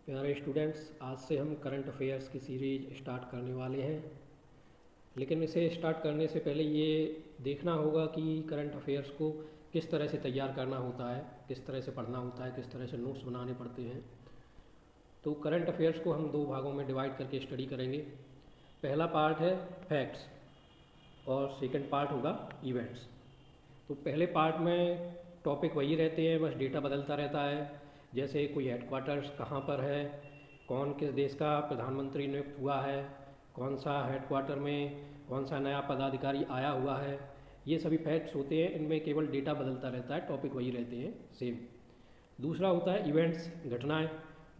प्यारे स्टूडेंट्स, आज से हम करंट अफेयर्स की सीरीज स्टार्ट करने वाले हैं। लेकिन इसे स्टार्ट करने से पहले ये देखना होगा कि करंट अफेयर्स को किस तरह से तैयार करना होता है, किस तरह से पढ़ना होता है, किस तरह से नोट्स बनाने पड़ते हैं। तो करंट अफेयर्स को हम दो भागों में डिवाइड करके स्टडी करेंगे। पहला पार्ट है फैक्ट्स और सेकंड पार्ट होगा इवेंट्स। तो पहले पार्ट में टॉपिक वही रहते हैं, बस डेटा बदलता रहता है। जैसे कोई हेडक्वार्टर्स कहाँ पर है, कौन किस देश का प्रधानमंत्री नियुक्त हुआ है, कौन सा हेडक्वार्टर में कौन सा नया पदाधिकारी आया हुआ है, ये सभी फैक्ट्स होते हैं। इनमें केवल डेटा बदलता रहता है, टॉपिक वही रहते हैं सेम। दूसरा होता है इवेंट्स, घटनाएं,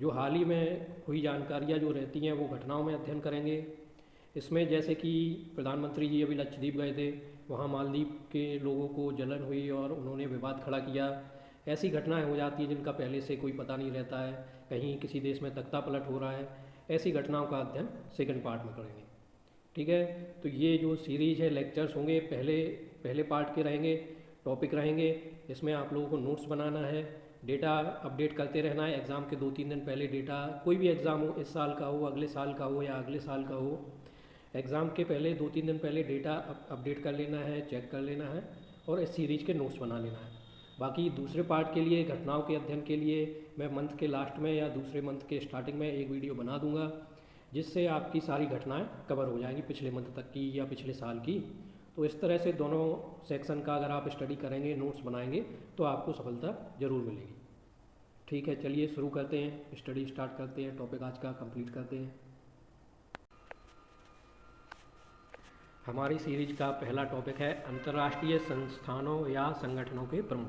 जो हाल ही में हुई जानकारियाँ जो रहती हैं वो घटनाओं में अध्ययन करेंगे। इसमें जैसे कि प्रधानमंत्री जी अभी लक्षद्वीप गए थे, वहाँ मालदीव के लोगों को जलन हुई और उन्होंने विवाद खड़ा किया। ऐसी घटनाएं हो जाती हैं जिनका पहले से कोई पता नहीं रहता है, कहीं किसी देश में तख्ता पलट हो रहा है। ऐसी घटनाओं का अध्ययन सेकंड पार्ट में करेंगे। ठीक है, तो ये जो सीरीज है लेक्चर्स होंगे, पहले पार्ट के रहेंगे, टॉपिक रहेंगे। इसमें आप लोगों को नोट्स बनाना है, डेटा अपडेट करते रहना है। एग्ज़ाम के 2-3 दिन पहले डेटा, कोई भी एग्ज़ाम हो, इस साल का हो, अगले साल का हो या अगले साल का हो, एग्ज़ाम के पहले 2-3 दिन पहले डेटा अपडेट कर लेना है, चेक कर लेना है और इस सीरीज के नोट्स बना लेना है। बाकी दूसरे पार्ट के लिए, घटनाओं के अध्ययन के लिए, मैं मंथ के लास्ट में या दूसरे मंथ के स्टार्टिंग में एक वीडियो बना दूंगा, जिससे आपकी सारी घटनाएं कवर हो जाएंगी, पिछले मंथ तक की या पिछले साल की। तो इस तरह से दोनों सेक्शन का अगर आप स्टडी करेंगे, नोट्स बनाएंगे, तो आपको सफलता ज़रूर मिलेगी। ठीक है, चलिए शुरू करते हैं, स्टडी स्टार्ट करते हैं, टॉपिक आज का कंप्लीट करते हैं। हमारी सीरीज का पहला टॉपिक है अंतर्राष्ट्रीय संस्थानों या संगठनों के प्रमुख।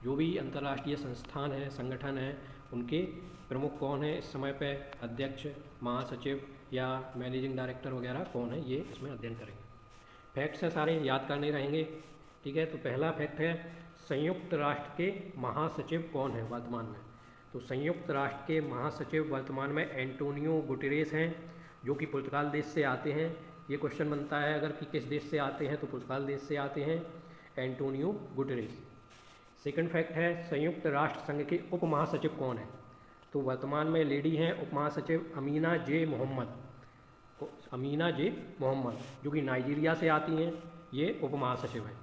जो भी अंतर्राष्ट्रीय संस्थान हैं, संगठन हैं, उनके प्रमुख कौन है इस समय पे, अध्यक्ष, महासचिव या मैनेजिंग डायरेक्टर वगैरह कौन है, ये इसमें अध्ययन करेंगे। फैक्ट्स हैं सारे, याद करने रहेंगे। ठीक है, तो पहला फैक्ट है संयुक्त राष्ट्र के महासचिव कौन है वर्तमान में। तो संयुक्त राष्ट्र के महासचिव वर्तमान में एंटोनियो गुटेरेस हैं, जो कि पुर्तगाल देश से आते हैं। ये क्वेश्चन बनता है अगर कि किस देश से आते हैं, तो पुर्तगाल देश से आते हैं, एंटोनियो गुटेरेस। सेकंड फैक्ट है संयुक्त राष्ट्र संघ के उप महासचिव कौन है। तो वर्तमान में लेडी हैं उप महासचिव अमीना जे मोहम्मद, जो कि नाइजीरिया से आती हैं, ये उप महासचिव हैं।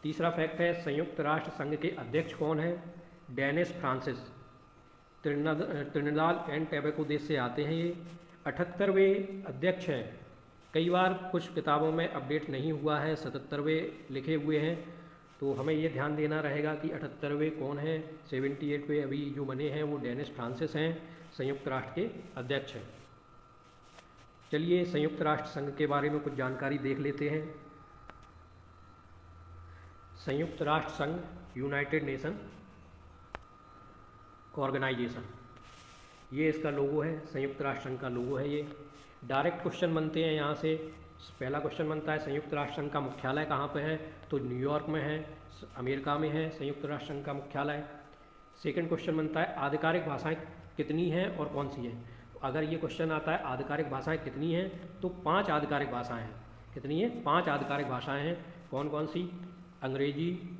तीसरा फैक्ट है संयुक्त राष्ट्र संघ के अध्यक्ष कौन है, Dennis Francis, Trinidad and Tobago देश से आते हैं। ये 78वें अध्यक्ष हैं। कई बार कुछ किताबों में अपडेट नहीं हुआ है, 77वें लिखे हुए हैं, तो हमें ये ध्यान देना रहेगा कि 78वें कौन है। 78वें अभी जो बने हैं वो डेनिस फ्रांसिस हैं, संयुक्त राष्ट्र के अध्यक्ष हैं। चलिए संयुक्त राष्ट्र संघ के बारे में कुछ जानकारी देख लेते हैं। संयुक्त राष्ट्र संघ, यूनाइटेड नेशन ऑर्गेनाइजेशन, ये इसका लोगो है, संयुक्त राष्ट्र संघ का लोगो है ये। डायरेक्ट क्वेश्चन बनते हैं यहाँ से। पहला क्वेश्चन बनता है संयुक्त राष्ट्र संघ का मुख्यालय कहाँ पे है, तो न्यूयॉर्क में है, अमेरिका में है संयुक्त राष्ट्र संघ का मुख्यालय। सेकंड क्वेश्चन बनता है आधिकारिक भाषाएं कितनी हैं और कौन सी हैं। तो अगर ये क्वेश्चन आता है आधिकारिक भाषाएं कितनी हैं, तो 5 आधिकारिक भाषाएं हैं। कितनी है? 5 आधिकारिक भाषाएं हैं। कौन कौन सी? अंग्रेजी,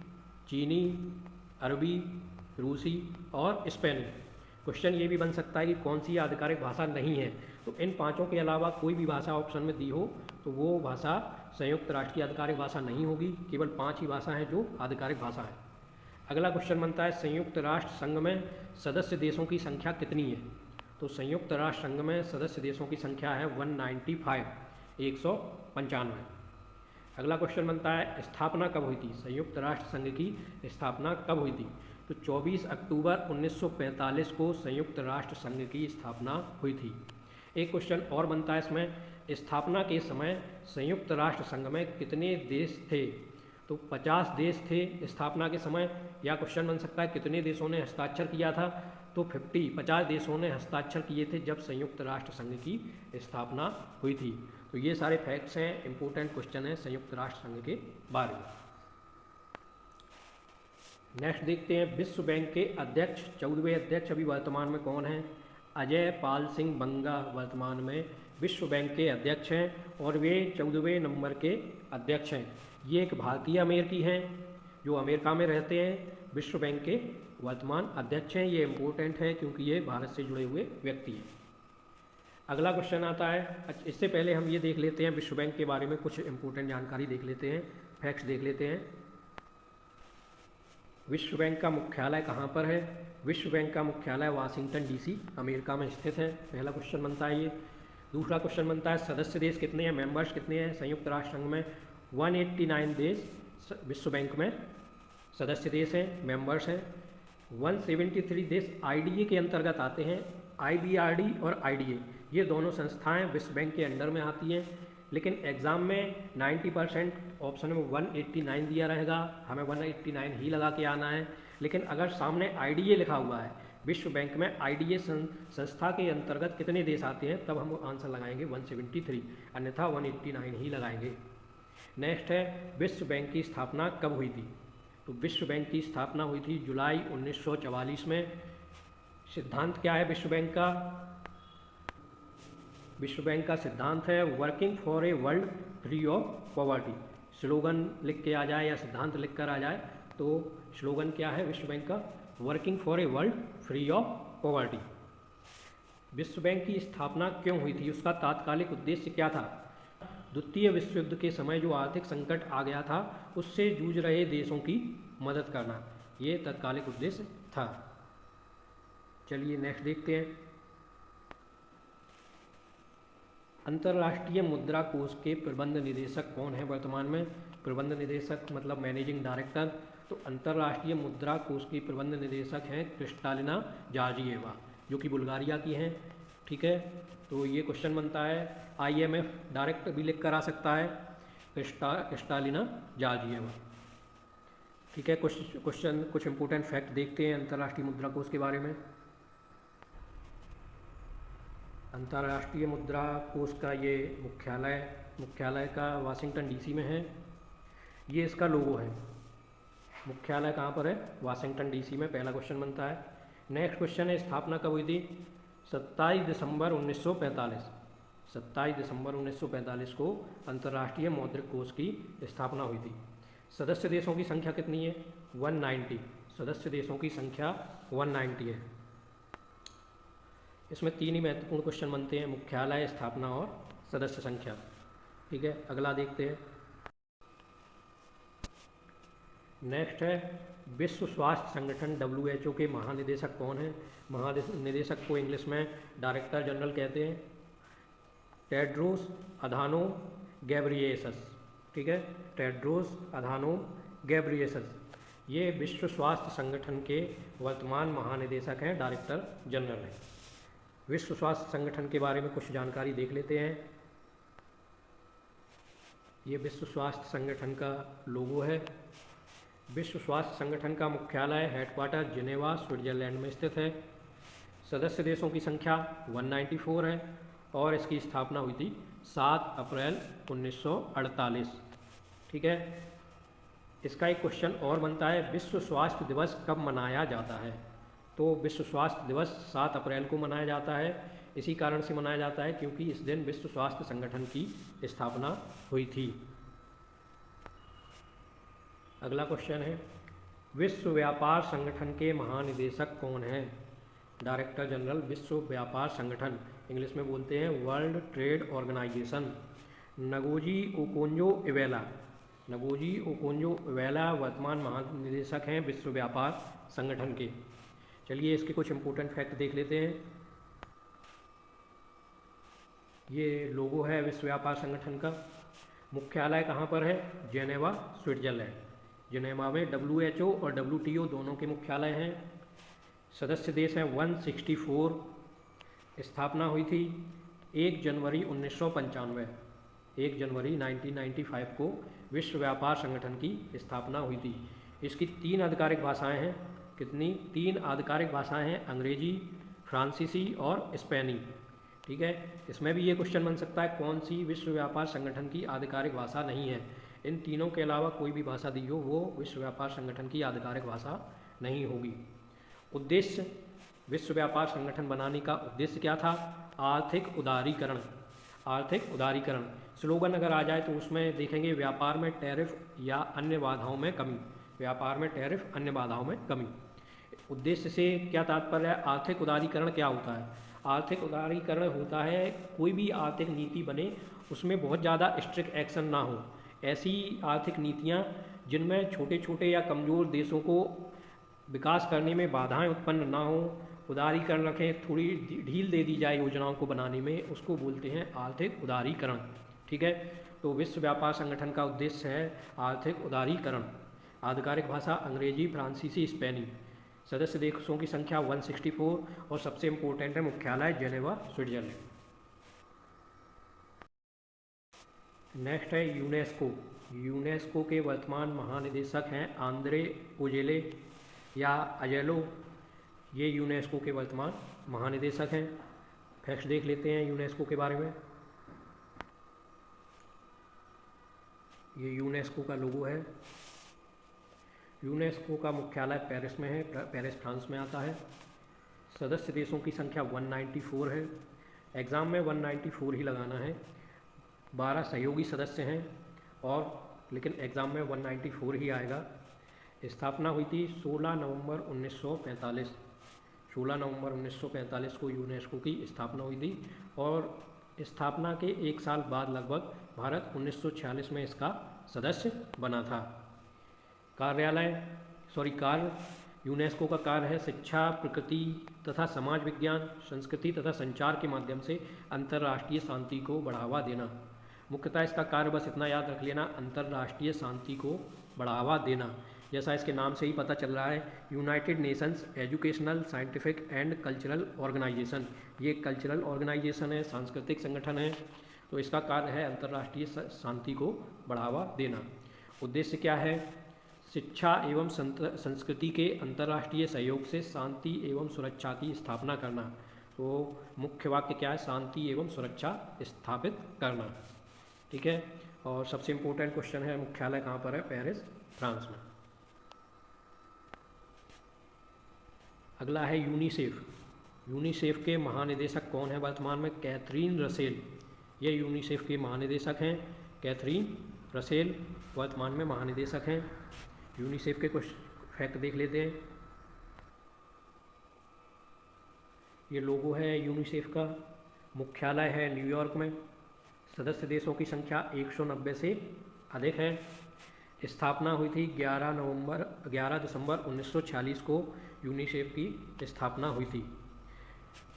चीनी, अरबी, रूसी और स्पेनी। क्वेश्चन ये भी बन सकता है कि कौन सी आधिकारिक भाषा नहीं है। तो इन 5 के अलावा कोई भी भाषा ऑप्शन में दी हो तो वो भाषा संयुक्त राष्ट्र की आधिकारिक भाषा नहीं होगी, केवल 5 ही भाषा हैं जो आधिकारिक भाषा है। अगला क्वेश्चन बनता है संयुक्त राष्ट्र संघ में सदस्य देशों की संख्या कितनी है। तो संयुक्त राष्ट्र संघ में सदस्य देशों की संख्या है 195, 195। अगला क्वेश्चन बनता है स्थापना कब हुई थी, संयुक्त राष्ट्र संघ की स्थापना कब हुई थी। तो 24 अक्टूबर 1945 को संयुक्त राष्ट्र संघ की स्थापना हुई थी। एक क्वेश्चन और बनता है इसमें, स्थापना के समय संयुक्त राष्ट्र संघ में कितने देश थे। तो 50 देश थे स्थापना के समय। या क्वेश्चन बन सकता है कितने देशों ने हस्ताक्षर किया था। तो 50 देशों ने हस्ताक्षर किए थे जब संयुक्त राष्ट्र संघ की स्थापना हुई थी। तो ये सारे फैक्ट्स हैं, इंपॉर्टेंट क्वेश्चन हैं संयुक्त राष्ट्र संघ के बारे में। नेक्स्ट देखते हैं विश्व बैंक के अध्यक्ष, 14वें अध्यक्ष अभी वर्तमान में कौन हैं। अजय पाल सिंह बंगा वर्तमान में विश्व बैंक के अध्यक्ष हैं और वे 14वें नंबर के अध्यक्ष हैं। ये एक भारतीय अमेरिकी हैं जो अमेरिका में रहते हैं, विश्व बैंक के वर्तमान अध्यक्ष हैं। ये इम्पोर्टेंट है क्योंकि ये भारत से जुड़े हुए व्यक्ति हैं। अगला क्वेश्चन आता है, इससे पहले हम ये देख लेते हैं विश्व बैंक के बारे में कुछ इम्पोर्टेंट जानकारी देख लेते हैं, फैक्ट्स देख लेते हैं। विश्व बैंक का मुख्यालय कहाँ पर है? विश्व बैंक का मुख्यालय वाशिंगटन डीसी अमेरिका में स्थित है। पहला क्वेश्चन बनता है ये। दूसरा क्वेश्चन बनता है सदस्य देश कितने हैं, मेंबर्स कितने हैं? संयुक्त राष्ट्र संघ में 189 देश विश्व बैंक में सदस्य देश हैं, मेंबर्स हैं। 173 देश आईडीए के अंतर्गत आते हैं। आईबीआरडी और आईडीए ये दोनों संस्थाएं विश्व बैंक के अंडर में आती हैं, लेकिन एग्ज़ाम में 90% ऑप्शन में 189 दिया रहेगा, हमें 189 ही लगा के आना है। लेकिन अगर सामने आईडीए लिखा हुआ है, विश्व बैंक में आईडीए संस्था के अंतर्गत कितने देश आते हैं, तब हम आंसर लगाएंगे 173, अन्यथा 189 ही लगाएंगे। नेक्स्ट है विश्व बैंक की स्थापना कब हुई थी? तो विश्व बैंक की स्थापना हुई थी जुलाई 1944 में। सिद्धांत क्या है विश्व बैंक का? विश्व बैंक का सिद्धांत है working for a world free of poverty. Slogan लिख के आ जाए या सिद्धांत लिख कर आ जाए तो स्लोगन क्या है विश्व बैंक का? Working for a world free of poverty. विश्व बैंक की स्थापना क्यों हुई थी? उसका तात्कालिक उद्देश्य क्या था? द्वितीय विश्व युद्ध के समय जो आर्थिक संकट आ गया था उससे जूझ रहे देशों की मदद करना, ये तात्कालिक उद्देश्य था। चलिए नेक्स्ट देखते हैं। अंतर्राष्ट्रीय मुद्रा कोष के प्रबंध निदेशक कौन है वर्तमान में? प्रबंध निदेशक मतलब मैनेजिंग डायरेक्टर। तो अंतर्राष्ट्रीय मुद्रा कोष की प्रबंध निदेशक हैं क्रिस्टालिना जॉर्जिएवा, जो कि बुल्गारिया की हैं। ठीक है, तो ये क्वेश्चन बनता है। आईएमएफ डायरेक्टर भी लिख कर आ सकता है क्रिस्टालिना जॉर्जिएवा। ठीक है, क्वेश्चन कुछ इंपॉर्टेंट फैक्ट देखते हैं अंतर्राष्ट्रीय मुद्रा कोष के बारे में। अंतर्राष्ट्रीय मुद्रा कोष का ये मुख्यालय का वाशिंगटन डीसी में है। ये इसका लोगो है। मुख्यालय कहाँ पर है? वाशिंगटन डीसी में। पहला क्वेश्चन बनता है। नेक्स्ट क्वेश्चन है स्थापना कब हुई थी? 27 दिसंबर 1945। 27 दिसंबर 1945 को अंतर्राष्ट्रीय मौद्रिक कोष की स्थापना हुई थी। सदस्य देशों की संख्या कितनी है? 190। सदस्य देशों की संख्या 190 है। इसमें तीन ही महत्वपूर्ण क्वेश्चन बनते हैं, मुख्यालय, स्थापना और सदस्य संख्या। ठीक है, अगला देखते हैं। नेक्स्ट है विश्व स्वास्थ्य संगठन WHO के महानिदेशक कौन है? महानिदेशक को इंग्लिश में डायरेक्टर जनरल कहते हैं। Tedros Adhanom Ghebreyesus. ठीक है, टेड्रोस अधानोम गैब्रियेसस ये विश्व स्वास्थ्य संगठन के वर्तमान महानिदेशक हैं, डायरेक्टर जनरल हैं। विश्व स्वास्थ्य संगठन के बारे में कुछ जानकारी देख लेते हैं। ये विश्व स्वास्थ्य संगठन का लोगो है। विश्व स्वास्थ्य संगठन का मुख्यालय हेडक्वार्टर जिनेवा स्विट्जरलैंड में स्थित है। सदस्य देशों की संख्या 194 है और इसकी स्थापना हुई थी 7 अप्रैल 1948। ठीक है, इसका एक क्वेश्चन और बनता है विश्व स्वास्थ्य दिवस कब मनाया जाता है? तो विश्व स्वास्थ्य दिवस 7 अप्रैल को मनाया जाता है। इसी कारण से मनाया जाता है क्योंकि इस दिन विश्व स्वास्थ्य संगठन की स्थापना हुई थी। अगला क्वेश्चन है विश्व व्यापार संगठन के महानिदेशक कौन हैं? डायरेक्टर जनरल विश्व व्यापार संगठन, इंग्लिश में बोलते हैं World Trade Organization. Ngozi Okonjo Iweala वर्तमान महानिदेशक हैं विश्व व्यापार संगठन के। चलिए इसके कुछ इंपॉर्टेंट फैक्ट देख लेते हैं। ये लोगो है विश्व व्यापार संगठन का। मुख्यालय कहाँ पर है? Geneva Switzerland. जेनेवा में WHO और WTO दोनों के मुख्यालय हैं। सदस्य देश हैं 164। स्थापना हुई थी 1 जनवरी 1995। 1 जनवरी 1995 को विश्व व्यापार संगठन की स्थापना हुई थी। इसकी 3 आधिकारिक भाषाएं हैं। कितनी? 3 आधिकारिक भाषाएं हैं, अंग्रेजी, फ्रांसीसी और स्पेनी। ठीक है, इसमें भी ये क्वेश्चन बन सकता है कौन सी विश्व व्यापार संगठन की आधिकारिक भाषा नहीं है। इन तीनों के अलावा कोई भी भाषा दी हो वो विश्व व्यापार संगठन की आधिकारिक भाषा नहीं होगी। उद्देश्य, विश्व व्यापार संगठन बनाने का उद्देश्य क्या था? आर्थिक उदारीकरण। आर्थिक उदारीकरण स्लोगन अगर आ जाए तो उसमें देखेंगे व्यापार में टैरिफ या अन्य बाधाओं में कमी। व्यापार में टैरिफ, अन्य बाधाओं में कमी। उद्देश्य से क्या तात्पर्य है? आर्थिक उदारीकरण क्या होता है? आर्थिक उदारीकरण होता है कोई भी आर्थिक नीति बने उसमें बहुत ज़्यादा स्ट्रिक्ट एक्शन ना हो, ऐसी आर्थिक नीतियाँ जिनमें छोटे छोटे या कमज़ोर देशों को विकास करने में बाधाएं उत्पन्न ना हो, उदारीकरण रखें, थोड़ी ढील दे दी जाए योजनाओं को बनाने में, उसको बोलते हैं आर्थिक उदारीकरण। ठीक है, तो विश्व व्यापार संगठन का उद्देश्य है आर्थिक उदारीकरण। आधिकारिक भाषा अंग्रेजी, फ्रांसीसी, स्पेनी। सदस्य देशों की संख्या 164 और सबसे इम्पोर्टेंट है मुख्यालय जेनेवा, स्विट्जरलैंड। नेक्स्ट है यूनेस्को। यूनेस्को के वर्तमान महानिदेशक हैं आंद्रे ओजेले या अजेलो, ये यूनेस्को के वर्तमान महानिदेशक हैं। फैक्ट्स देख लेते हैं यूनेस्को के बारे में। ये यूनेस्को का लोगो है। यूनेस्को का मुख्यालय पेरिस में है, पेरिस फ्रांस में आता है। सदस्य देशों की संख्या 194 है। एग्ज़ाम में 194 ही लगाना है। 12 सहयोगी सदस्य हैं और लेकिन एग्ज़ाम में 194 ही आएगा। स्थापना हुई थी 16 नवंबर 1945। 16 नवंबर 1945 को यूनेस्को की स्थापना हुई थी और स्थापना के एक साल बाद लगभग भारत 1946 में इसका सदस्य बना था। कार्य यूनेस्को का कार्य है शिक्षा, प्रकृति तथा समाज विज्ञान, संस्कृति तथा संचार के माध्यम से अंतर्राष्ट्रीय शांति को बढ़ावा देना। मुख्यतः इसका कार्य बस इतना याद रख लेना, अंतर्राष्ट्रीय शांति को बढ़ावा देना। जैसा इसके नाम से ही पता चल रहा है, United Nations Educational, Scientific and Cultural Organization, ये कल्चरल ऑर्गेनाइजेशन है, सांस्कृतिक संगठन है। तो इसका कार्य है अंतर्राष्ट्रीय शांति को बढ़ावा देना। उद्देश्य क्या है? शिक्षा एवं संस्कृति के अंतर्राष्ट्रीय सहयोग से शांति एवं सुरक्षा की स्थापना करना। तो मुख्य वाक्य क्या है? शांति एवं सुरक्षा स्थापित करना। ठीक है, और सबसे इम्पोर्टेंट क्वेश्चन है मुख्यालय कहाँ पर है? पेरिस, फ्रांस में। अगला है यूनिसेफ। यूनिसेफ के महानिदेशक कौन है वर्तमान में? कैथरीन रसेल, ये यूनिसेफ के महानिदेशक हैं। कैथरीन रसेल वर्तमान में महानिदेशक हैं। यूनिसेफ के कुछ फैक्ट देख लेते हैं। ये लोगो है यूनिसेफ का। मुख्यालय है न्यूयॉर्क में। सदस्य देशों की संख्या 190 से अधिक है। स्थापना हुई थी 11 दिसंबर 1946 को यूनिसेफ की स्थापना हुई थी।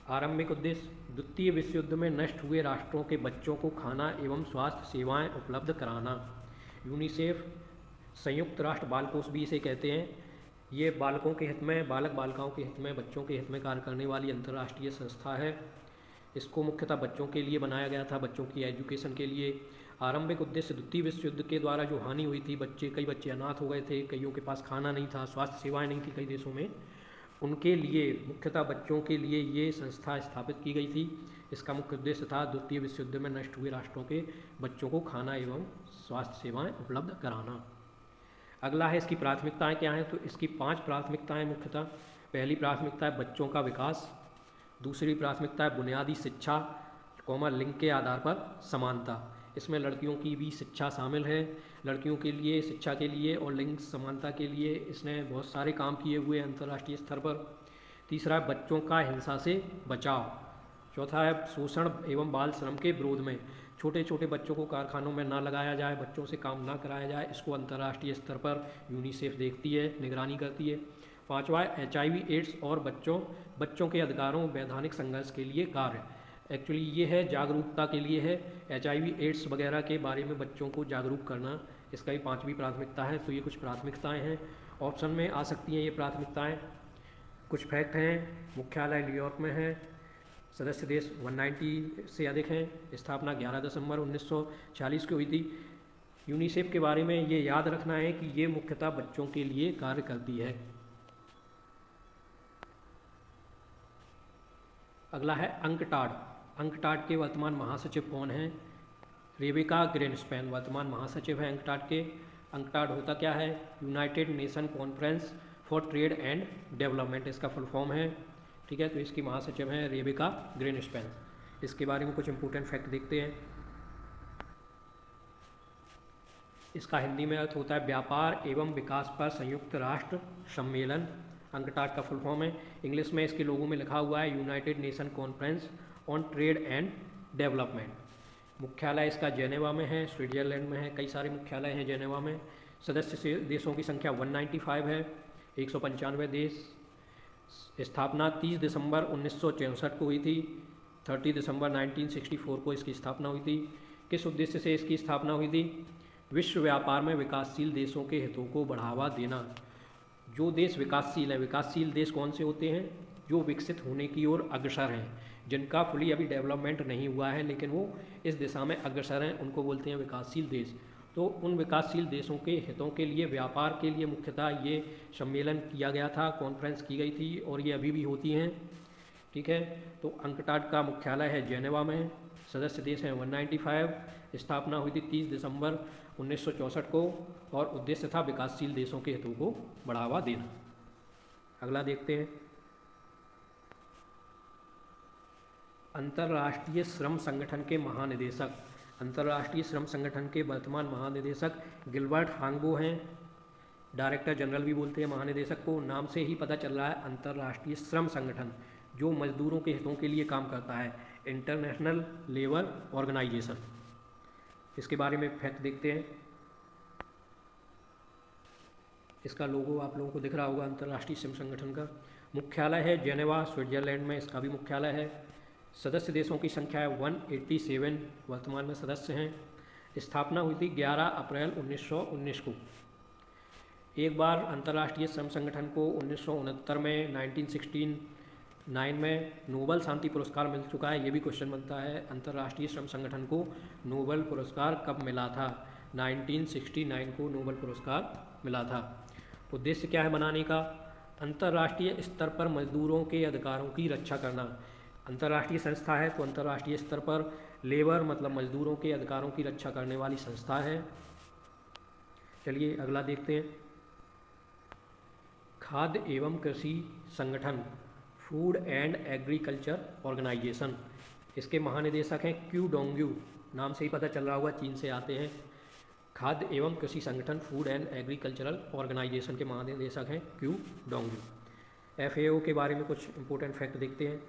आरंभिक उद्देश्य द्वितीय विश्व युद्ध में नष्ट हुए राष्ट्रों के बच्चों को खाना एवं स्वास्थ्य सेवाएं उपलब्ध कराना। यूनिसेफ संयुक्त राष्ट्र बाल कोष भी इसे कहते हैं। ये बालकों के हित में, बालक बालिकाओं के हित में, बच्चों के हित में कार्य करने वाली अंतर्राष्ट्रीय संस्था है। इसको मुख्यतः बच्चों के लिए बनाया गया था, बच्चों की एजुकेशन के लिए। आरंभिक उद्देश्य द्वितीय विश्व युद्ध के द्वारा जो हानि हुई थी, कई बच्चे अनाथ हो गए थे, कईयों के पास खाना नहीं था, स्वास्थ्य सेवाएं नहीं थी कई देशों में, उनके लिए मुख्यतः बच्चों के लिए ये संस्था स्थापित की गई थी। इसका मुख्य उद्देश्य था द्वितीय विश्व युद्ध में नष्ट हुए राष्ट्रों के बच्चों को खाना एवं स्वास्थ्य सेवाएं उपलब्ध कराना। अगला है इसकी प्राथमिकताएं क्या हैं? तो इसकी 5 प्राथमिकताएं मुख्यतः। पहली प्राथमिकता है बच्चों का विकास। दूसरी प्राथमिकता है बुनियादी शिक्षा, लिंग के आधार पर समानता। इसमें लड़कियों की भी शिक्षा शामिल है। लड़कियों के लिए शिक्षा के लिए और लिंग समानता के लिए इसने बहुत सारे काम किए हुए हैं अंतर्राष्ट्रीय स्तर पर। तीसरा है बच्चों का हिंसा से बचाव। चौथा है शोषण एवं बाल श्रम के विरोध में। छोटे छोटे बच्चों को कारखानों में ना लगाया जाए, बच्चों से काम ना कराया जाए, इसको अंतर्राष्ट्रीय स्तर पर यूनिसेफ देखती है, निगरानी करती है। पाँचवा है HIV एड्स और बच्चों के अधिकारों वैधानिक संघर्ष के लिए कार्य। एक्चुअली ये है जागरूकता के लिए है, HIV एड्स वगैरह के बारे में बच्चों को जागरूक करना, इसका भी 5वीं प्राथमिकता है। तो ये कुछ प्राथमिकताएं हैं, ऑप्शन में आ सकती हैं ये प्राथमिकताएं। कुछ फैक्ट हैं, मुख्यालय न्यूयॉर्क में है, सदस्य देश 190 से अधिक हैं, स्थापना 11 दिसंबर 1946 को हुई थी। यूनिसेफ के बारे में ये याद रखना है कि ये मुख्यतः बच्चों के लिए कार्य करती है। अगला है अंकटाड। अंकटाड के वर्तमान महासचिव कौन हैं? रेबेका ग्रीनस्पैन वर्तमान महासचिव है अंकटाड के। अंकटाड होता क्या है? United nation conference for trade and development इसका फुल फॉर्म है। ठीक है, तो इसकी महासचिव हैं रेबेका ग्रीनस्पैन। इसके बारे में कुछ इंपॉर्टेंट फैक्ट देखते हैं। इसका हिंदी में अर्थ होता है व्यापार एवं विकास पर संयुक्त राष्ट्र सम्मेलन। अंकटाड का फुल फॉर्म है। इंग्लिश में इसके लोगों में लिखा हुआ है United nation conference on trade and development. मुख्यालय इसका जेनेवा में है, स्विट्जरलैंड में है। कई सारे मुख्यालय हैं जेनेवा में। सदस्य देशों की संख्या 195 है, 195 देश। स्थापना 30 दिसंबर 1964 को हुई थी, 30 दिसंबर 1964 को इसकी स्थापना हुई थी। किस उद्देश्य से इसकी स्थापना हुई थी? विश्व व्यापार में विकासशील देशों के हितों को बढ़ावा देना। जो देश विकासशील है, विकासशील देश कौन से होते हैं? जो विकसित होने की ओर अग्रसर हैं, जिनका फुली अभी डेवलपमेंट नहीं हुआ है लेकिन वो इस दिशा में अग्रसर हैं, उनको बोलते हैं विकासशील देश। तो उन विकासशील देशों के हितों के लिए, व्यापार के लिए मुख्यतः ये सम्मेलन किया गया था, कॉन्फ्रेंस की गई थी और ये अभी भी होती हैं। ठीक है, तो अंकटाड का मुख्यालय है जेनेवा में, सदस्य देश हैं 195। स्थापना हुई थी 30 दिसंबर 1964 को और उद्देश्य था विकासशील देशों के हितों को बढ़ावा देना। अगला देखते हैं। अंतर्राष्ट्रीय श्रम संगठन के महानिदेशक, अंतर्राष्ट्रीय श्रम संगठन के वर्तमान महानिदेशक गिलबर्ट हांगबो हैं। डायरेक्टर जनरल भी बोलते हैं महानिदेशक को। नाम से ही पता चल रहा है अंतर्राष्ट्रीय श्रम संगठन, जो मजदूरों के हितों के लिए काम करता है, इंटरनेशनल लेबर ऑर्गेनाइजेशन। इसके बारे में फैक्ट देखते हैं। इसका लोगो आप लोगों को दिख रहा होगा, अंतर्राष्ट्रीय श्रम संगठन का। मुख्यालय है जेनेवा, स्विट्जरलैंड में इसका भी मुख्यालय है। सदस्य देशों की संख्या है 187, वर्तमान में सदस्य हैं। स्थापना हुई थी 11 अप्रैल 1919 को। एक बार अंतर्राष्ट्रीय श्रम संगठन को 1969 में 1969 में नोबल शांति पुरस्कार मिल चुका है। ये भी क्वेश्चन बनता है, अंतर्राष्ट्रीय श्रम संगठन को नोबल पुरस्कार कब मिला था? 1969 को नोबल पुरस्कार मिला था। उद्देश्य क्या है बनाने का? अंतर्राष्ट्रीय स्तर पर मजदूरों के अधिकारों की रक्षा करना। अंतर्राष्ट्रीय संस्था है तो अंतर्राष्ट्रीय स्तर पर लेबर मतलब मजदूरों के अधिकारों की रक्षा करने वाली संस्था है। चलिए अगला देखते हैं। खाद्य एवं कृषि संगठन, फूड एंड एग्रीकल्चर ऑर्गेनाइजेशन, इसके महानिदेशक हैं क्यू डोंग्यू। नाम से ही पता चल रहा होगा, चीन से आते हैं। खाद्य एवं कृषि संगठन, फूड एंड एग्रीकल्चरल ऑर्गेनाइजेशन के महानिदेशक हैं क्यू डोंग्यू। FAO के बारे में कुछ इंपॉर्टेंट फैक्ट देखते हैं।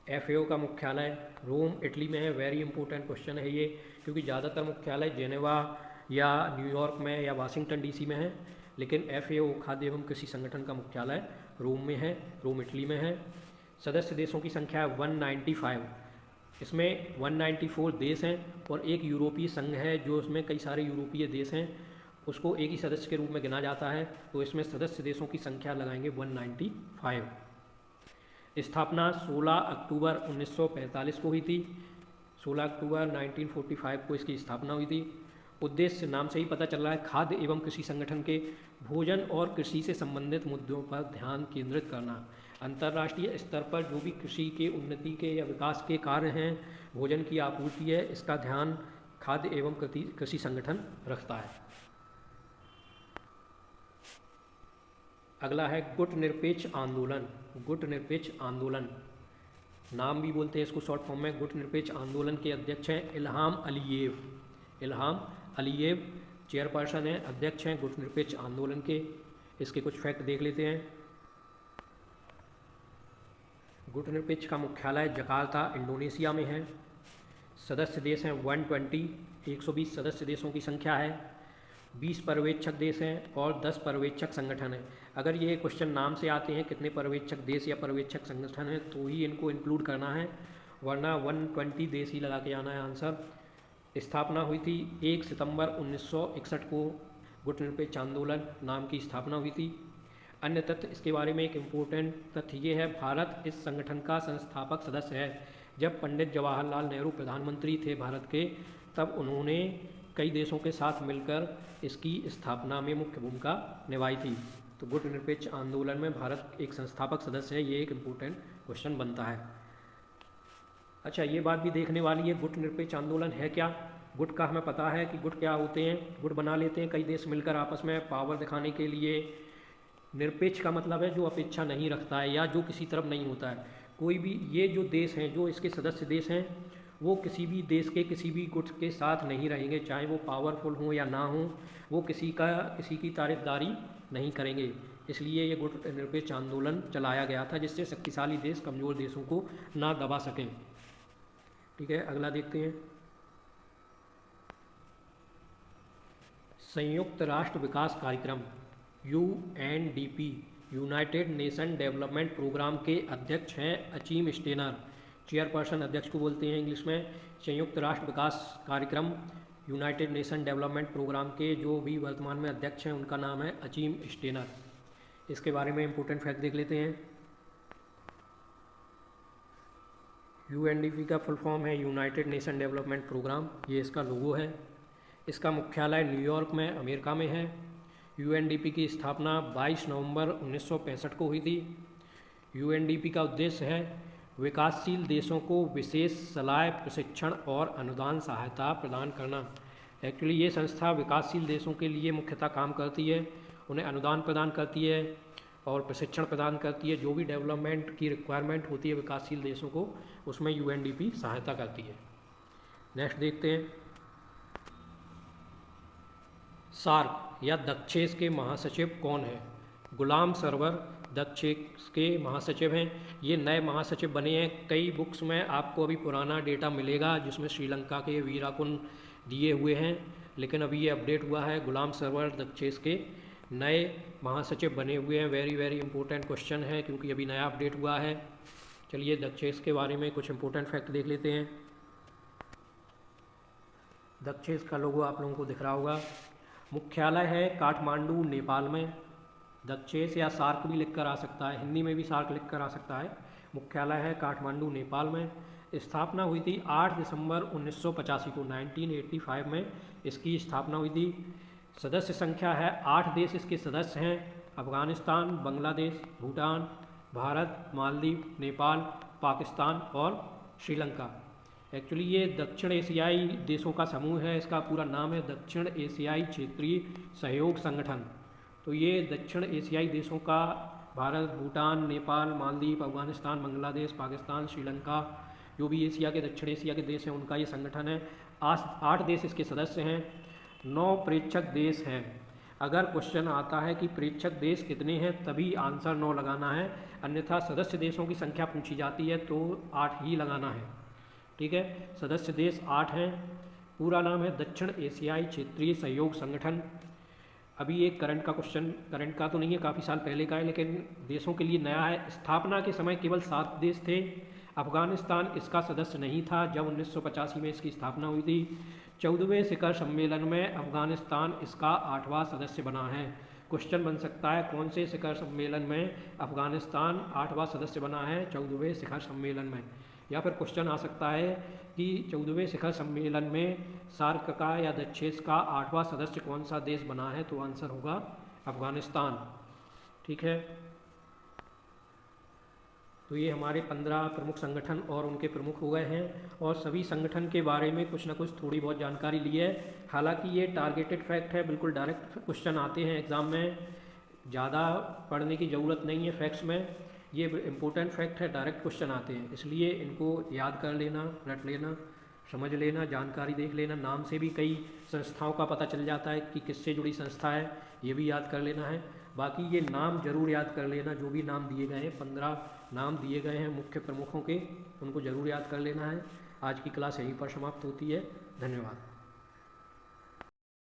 FAO का मुख्यालय रोम, इटली में है। वेरी इंपॉर्टेंट क्वेश्चन है ये, क्योंकि ज़्यादातर मुख्यालय जेनेवा या न्यूयॉर्क में या वाशिंगटन DC में है, लेकिन FAO खाद्य एवं कृषि संगठन का मुख्यालय रोम में है, रोम इटली में है। सदस्य देशों की संख्या है 195, इसमें 194 देश हैं और एक यूरोपीय संघ है जो इसमें कई सारे यूरोपीय देश हैं, उसको एक ही सदस्य के रूप में गिना जाता है। तो इसमें सदस्य देशों की संख्या लगाएंगे 195। स्थापना 16 अक्टूबर 1945 को हुई थी। 16 अक्टूबर 1945 को इसकी स्थापना हुई थी। उद्देश्य नाम से ही पता चल रहा है, खाद्य एवं कृषि संगठन के भोजन और कृषि से संबंधित मुद्दों पर ध्यान केंद्रित करना। अंतर्राष्ट्रीय स्तर पर जो भी कृषि के उन्नति के या विकास के कार्य हैं, भोजन की आपूर्ति है, इसका ध्यान खाद्य एवं कृषि संगठन रखता है। अगला है गुट निरपेक्ष आंदोलन। गुट निरपेक्ष आंदोलन नाम भी बोलते हैं इसको शॉर्ट फॉर्म में। गुट निरपेक्ष आंदोलन के अध्यक्ष हैं Ilham Aliyev. Ilham Aliyev chairperson हैं, अध्यक्ष हैं गुट निरपेक्ष आंदोलन के। इसके कुछ फैक्ट देख लेते हैं। गुट निरपेक्ष का मुख्यालय जकार्ता, इंडोनेशिया में है। सदस्य देश हैं 120, 120 सदस्य देशों की संख्या है। 20 पर्यवेक्षक देश हैं और 10 पर्यवेक्षक संगठन हैं। अगर ये क्वेश्चन नाम से आते हैं कितने पर्यवेक्षक देश या पर्यवेक्षक संगठन हैं, तो ही इनको इंक्लूड करना है, वरना 120 देश ही लगा के आना है आंसर। स्थापना हुई थी 1 सितंबर 1961 को। गुट निरपेक्ष आंदोलन नाम की स्थापना हुई थी। अन्य तथ्य इसके बारे में एक इम्पोर्टेंट तथ्य ये है, भारत इस संगठन का संस्थापक सदस्य है। जब पंडित जवाहरलाल नेहरू प्रधानमंत्री थे भारत के, तब उन्होंने कई देशों के साथ मिलकर इसकी स्थापना में मुख्य भूमिका निभाई थी। तो गुट निरपेक्ष आंदोलन में भारत एक संस्थापक सदस्य है, ये एक इम्पोर्टेंट क्वेश्चन बनता है। अच्छा, ये बात भी देखने वाली है, गुट निरपेक्ष आंदोलन है क्या? गुट का हमें पता है कि गुट क्या होते हैं। गुट बना लेते हैं कई देश मिलकर आपस में पावर दिखाने के लिए। निरपेक्ष का मतलब है जो अपेक्षा नहीं रखता है या जो किसी तरफ नहीं होता है। कोई भी ये जो देश हैं, जो इसके सदस्य देश हैं, वो किसी भी देश के किसी भी गुट के साथ नहीं रहेंगे, चाहे वो पावरफुल हो या ना हो। वो किसी की तारीफदारी नहीं करेंगे। इसलिए ये गुटनिरपेक्ष आंदोलन चलाया गया था, जिससे शक्तिशाली देश कमज़ोर देशों को ना दबा सकें। ठीक है, अगला देखते हैं। संयुक्त राष्ट्र विकास कार्यक्रम UNDP United Nation Development programme के अध्यक्ष हैं अचीम स्टेनर। चेयरपर्सन अध्यक्ष को बोलते हैं इंग्लिश में। संयुक्त राष्ट्र विकास कार्यक्रम यूनाइटेड नेशन डेवलपमेंट प्रोग्राम के जो भी वर्तमान में अध्यक्ष हैं उनका नाम है अचीम स्टेनर। इसके बारे में इम्पोर्टेंट फैक्ट देख लेते हैं। UNDP का फुल फॉर्म है यूनाइटेड नेशन डेवलपमेंट प्रोग्राम, ये इसका लोगो है। इसका मुख्यालय न्यूयॉर्क में अमेरिका में है। UNDP की स्थापना 22 नवंबर 1965 को हुई थी। UNDP का उद्देश्य है विकासशील देशों को विशेष सलाह, प्रशिक्षण और अनुदान सहायता प्रदान करना। एक्चुअली ये संस्था विकासशील देशों के लिए मुख्यतः काम करती है, उन्हें अनुदान प्रदान करती है और प्रशिक्षण प्रदान करती है। जो भी डेवलपमेंट की रिक्वायरमेंट होती है विकासशील देशों को, उसमें UNDP सहायता करती है। नेक्स्ट देखते हैं। सार्क या दक्षेस के महासचिव कौन है? गुलाम सरवर दक्षेस के महासचिव हैं। ये नए महासचिव बने हैं। कई बुक्स में आपको अभी पुराना डेटा मिलेगा जिसमें श्रीलंका के वीराकुन दिए हुए हैं, लेकिन अभी ये अपडेट हुआ है। गुलाम सरवर दक्षेस के नए महासचिव बने हुए हैं। वेरी वेरी इंपॉर्टेंट क्वेश्चन है क्योंकि अभी नया अपडेट हुआ है। चलिए दक्षेस के बारे में कुछ इंपॉर्टेंट फैक्ट देख लेते हैं। दक्षेस का लोगो आप लोगों को दिख रहा होगा। मुख्यालय है काठमांडू नेपाल में। दक्षेस या सार्क भी लिखकर आ सकता है, हिंदी में भी सार्क लिखकर आ सकता है। मुख्यालय है काठमांडू नेपाल में। स्थापना हुई थी 8 दिसंबर 1985 को, 1985 में इसकी स्थापना हुई थी। सदस्य संख्या है 8 देश इसके सदस्य हैं। अफगानिस्तान, बांग्लादेश, भूटान, भारत, मालदीव, नेपाल, पाकिस्तान और श्रीलंका। एक्चुअली ये दक्षिण एशियाई देशों का समूह है। इसका पूरा नाम है दक्षिण एशियाई क्षेत्रीय सहयोग संगठन। तो ये दक्षिण एशियाई देशों का भारत, भूटान, नेपाल, मालदीव, अफगानिस्तान, बांग्लादेश, पाकिस्तान, श्रीलंका, जो भी एशिया के दक्षिण एशिया के देश हैं उनका ये संगठन है। 8 देश इसके सदस्य हैं। 9 प्रेक्षक देश हैं। अगर क्वेश्चन आता है कि प्रेक्षक देश कितने हैं तभी आंसर 9 लगाना है, अन्यथा सदस्य देशों की संख्या पूछी जाती है तो 8 ही लगाना है। ठीक है, सदस्य देश 8 हैं। पूरा नाम है दक्षिण एशियाई क्षेत्रीय सहयोग संगठन। अभी एक करंट का क्वेश्चन, करंट का तो नहीं है, काफ़ी साल पहले का है, लेकिन देशों के लिए नया है। स्थापना के समय केवल 7 देश थे। अफगानिस्तान इसका सदस्य नहीं था जब 1985 में इसकी स्थापना हुई थी। 14वें शिखर सम्मेलन में अफगानिस्तान इसका 8वां सदस्य बना है। क्वेश्चन बन सकता है कौन से शिखर सम्मेलन में अफगानिस्तान 8वां सदस्य बना है? 14वें शिखर सम्मेलन में। या फिर क्वेश्चन आ सकता है कि 14वें शिखर सम्मेलन में सार्क का या दक्षेस का 8वां सदस्य कौन सा देश बना है? तो आंसर होगा अफगानिस्तान। ठीक है, तो ये हमारे 15 प्रमुख संगठन और उनके प्रमुख हो गए हैं और सभी संगठन के बारे में कुछ ना कुछ थोड़ी बहुत जानकारी ली है। हालांकि ये टारगेटेड फैक्ट है, बिल्कुल डायरेक्ट क्वेश्चन आते हैं एग्ज़ाम में, ज़्यादा पढ़ने की ज़रूरत नहीं है फैक्ट्स में। ये इम्पोर्टेंट फैक्ट है, डायरेक्ट क्वेश्चन आते हैं, इसलिए इनको याद कर लेना, रट लेना, समझ लेना, जानकारी देख लेना। नाम से भी कई संस्थाओं का पता चल जाता है कि किससे जुड़ी संस्था है, ये भी याद कर लेना है। बाकी ये नाम जरूर याद कर लेना, जो भी नाम दिए गए हैं, 15 नाम दिए गए हैं मुख्य प्रमुखों के, उनको ज़रूर याद कर लेना है। आज की क्लास यहीं पर समाप्त होती है। धन्यवाद।